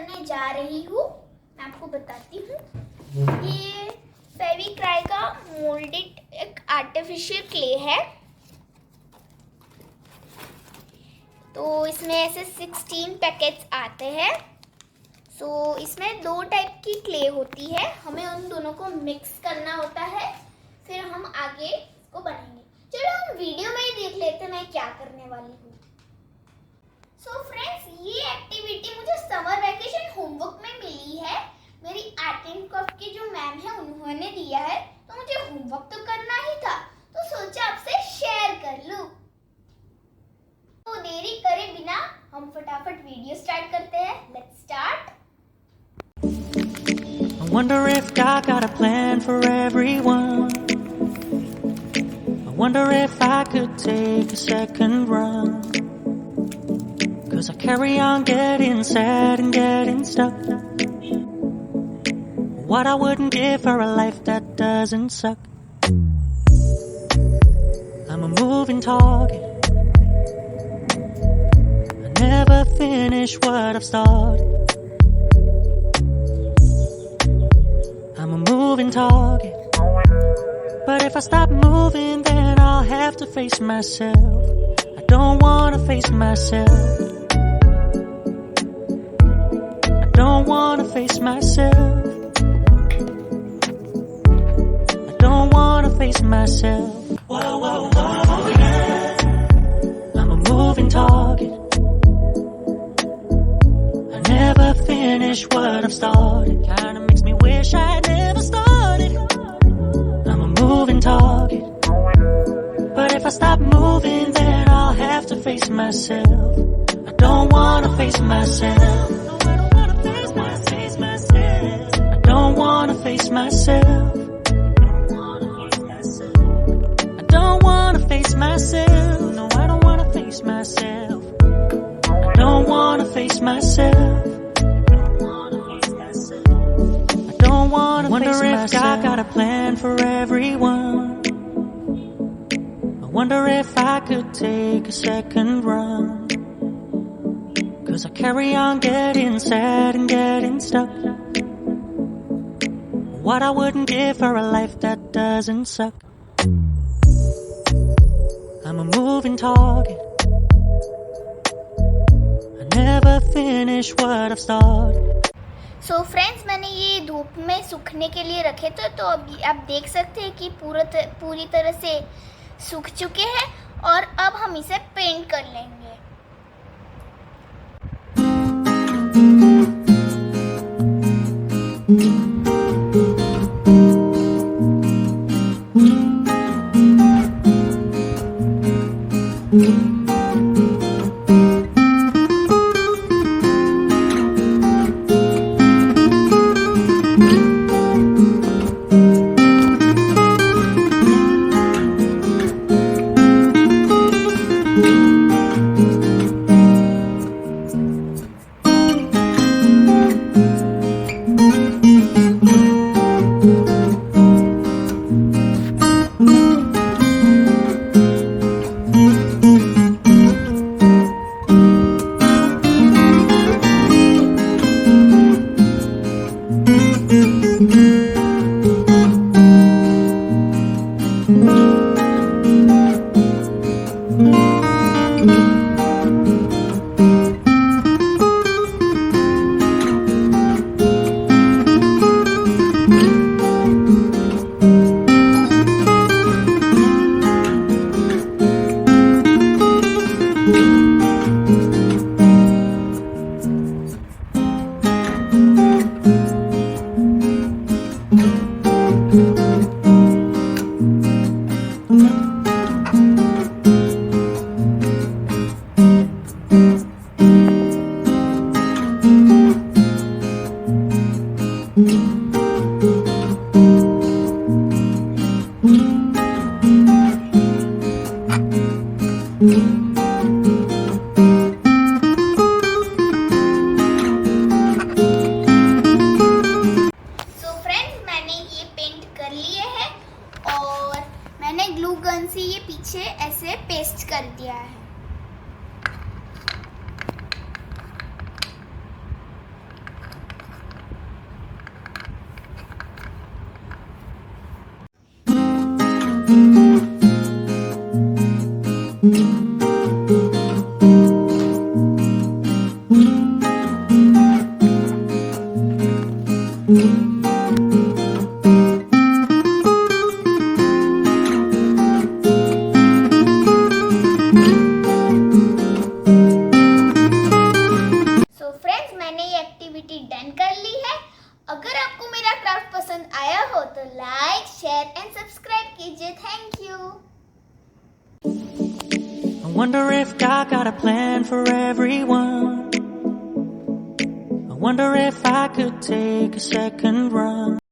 करने जा रही हूँ मैं आपको बताती हूँ। ये फेविक्राई का मोल्डेड एक आर्टिफिशियल क्ले है। तो इसमें ऐसे 16 पैकेट्स आते हैं। सो इसमें 2 टाइप की क्ले होती है, हमें उन दोनों को मिक्स करना होता है, फिर हम आगे इसको बनाएंगे। चलो हम वीडियो में ही देख लेते हैं मैं क्या करने वाली हूँ। सो फ्रेंड्स, ये एक्टिविटी मुझे समर वैकेशन होमवर्क में मिली है। मेरी आर्ट एंड क्राफ्ट की जो मैम है उन्होंने दिया है, तो मुझे होमवर्क तो करना ही था, तो सोचा आपसे शेयर कर लूं। तो देरी करे बिना हम फटाफट वीडियो स्टार्ट करते हैं। Let's start. I wonder if God got a plan for everyone. I wonder if I could take a second run. 'Cause I carry on getting sad and getting stuck. What I wouldn't give for a life that doesn't suck. I'm a moving target. I never finish what I've started. I'm a moving target. But if I stop moving, then I'll have to face myself. I don't wanna face myself. I don't wanna face myself. I don't wanna face myself. Whoa, whoa, whoa, yeah. I'm a moving target. I never finish what I've started. Kinda makes me wish I never started. I'm a moving target. But if I stop moving, then I'll have to face myself. I don't wanna face myself. I don't wanna face myself. I don't wanna face myself. I don't wanna face myself. No, I don't wanna face myself. I don't wanna face myself. Wonder if God got a plan for everyone. I wonder if I could take a second run. 'Cause I carry on getting sad and getting stuck. What I wouldn't give for a life that doesn't suck. I'm a moving target. I never finish what I've started. So friends, मैंने ये धूप में सूखने के लिए रखे थे, तो अब आप देख सकते हैं कि पूरी तरह से सूख चुके हैं और अब हम इसे पेंट कर लेंगे। ग्लू गन से ये पीछे ऐसे पेस्ट कर दिया है। मैंने ये एक्टिविटी डन कर ली है। अगर आपको मेरा क्राफ्ट पसंद आया हो तो लाइक, शेयर एंड सब्सक्राइब कीजिए। Thank you. I wonder if God got a plan for everyone. I wonder if I could take a second run.